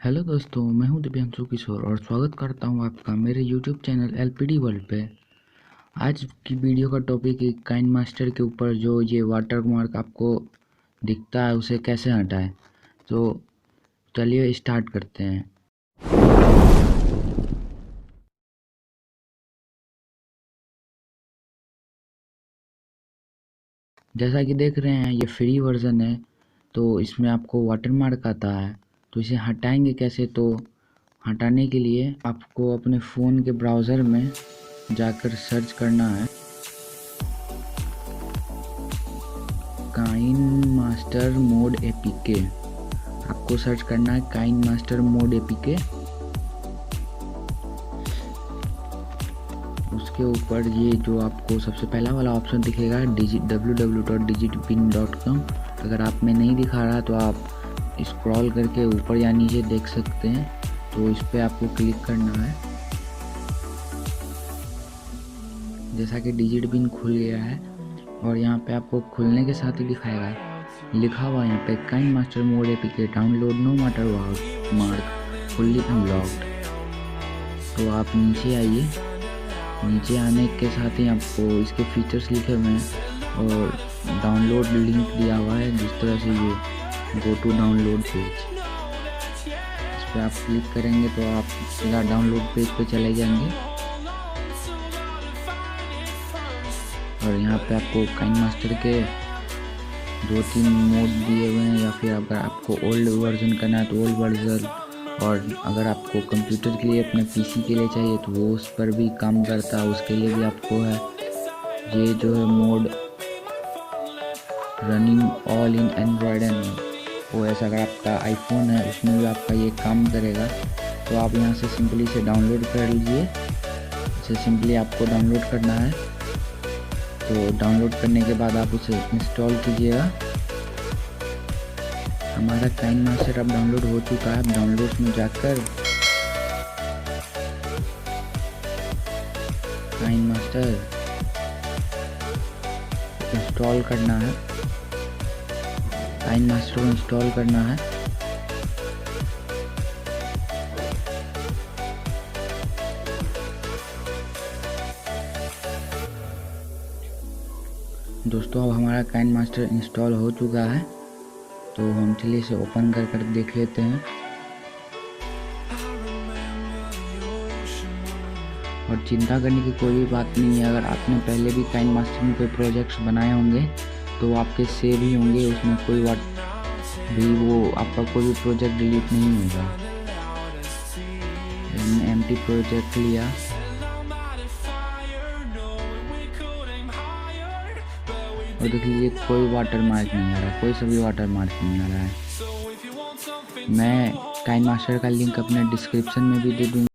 Hello दोस्तों, मैं हूं दिव्यांशु किशोर और स्वागत करता हूं आपका मेरे यूट्यूब चैनल एलपीडी वर्ल्ड पे। आज की वीडियो का टॉपिक है काइनमास्टर के ऊपर जो ये वाटर मार्क आपको दिखता है उसे कैसे हटाएं। तो चलिए स्टार्ट करते हैं। जैसा कि देख रहे हैं ये फ्री वर्जन है, तो इसमें आपको वाटर मार्क आता है। तो इसे हटाएंगे कैसे? तो हटाने के लिए आपको अपने फ़ोन के ब्राउज़र में जाकर सर्च करना है काइनमास्टर मोड एपीके। आपको सर्च करना है काइनमास्टर मोड एपीके। उसके ऊपर ये जो आपको सबसे पहला वाला ऑप्शन दिखेगा www.digitpin.com। अगर आप में नहीं दिखा रहा तो आप स्क्रॉल करके ऊपर या नीचे देख सकते हैं। तो इस पर आपको क्लिक करना है। जैसा कि डिजिट पिन खुल गया है और यहाँ पे आपको खुलने के साथ ही दिखाएगा, लिखा हुआ यहाँ पे KineMaster mod APK download no matter watermark fully unlocked. तो आप नीचे आइए। नीचे आने के साथ ही आपको इसके फीचर्स लिखे हुए हैं और डाउनलोड लिंक दिया हुआ है, जिस तरह से ये गो टू डाउनलोड पेज। इस पर आप क्लिक करेंगे तो आप सीधा डाउनलोड पेज पे चले जाएंगे और यहाँ पे आपको काइनमास्टर के 2-3 मोड दिए हुए हैं, या फिर अगर आपको ओल्ड वर्जन करना है तो ओल्ड वर्जन, और अगर आपको कंप्यूटर के लिए अपने पीसी के लिए चाहिए तो वो उस पर भी काम करता है, उसके लिए भी आपको है। ये जो है mode running all in Android and OS, अगर आपका आईफोन है उसमें भी आपका ये काम करेगा। तो आप यहाँ से सिंपली इसे डाउनलोड कर लीजिए। इसे सिंपली आपको डाउनलोड करना है। तो डाउनलोड करने के बाद आप उसे इंस्टॉल कीजिएगा। हमारा काइनमास्टर अब डाउनलोड हो चुका है। डाउनलोड्स में जाकर काइनमास्टर इंस्टॉल करना है। काइनमास्टर को इंस्टॉल करना है। दोस्तों अब हमारा काइनमास्टर इंस्टॉल हो चुका है। तो हम चलिए इसे ओपन कर देख लेते हैं। और चिंता करने की कोई भी बात नहीं है। अगर आपने पहले भी काइनमास्टर में कोई प्रोजेक्ट्स बनाए होंगे तो आपके सेव ही होंगे, उसमें कोई बात भी वो आपका कोई भी प्रोजेक्ट डिलीट नहीं होगा। मैंने एम्प्टी प्रोजेक्ट लिया और देख लीजिए कोई वाटर मार्क नहीं आ रहा, कोई सा भी वाटर मार्क नहीं आ रहा है। मैं काइनमास्टर का लिंक अपने डिस्क्रिप्शन में भी दे दूँगा।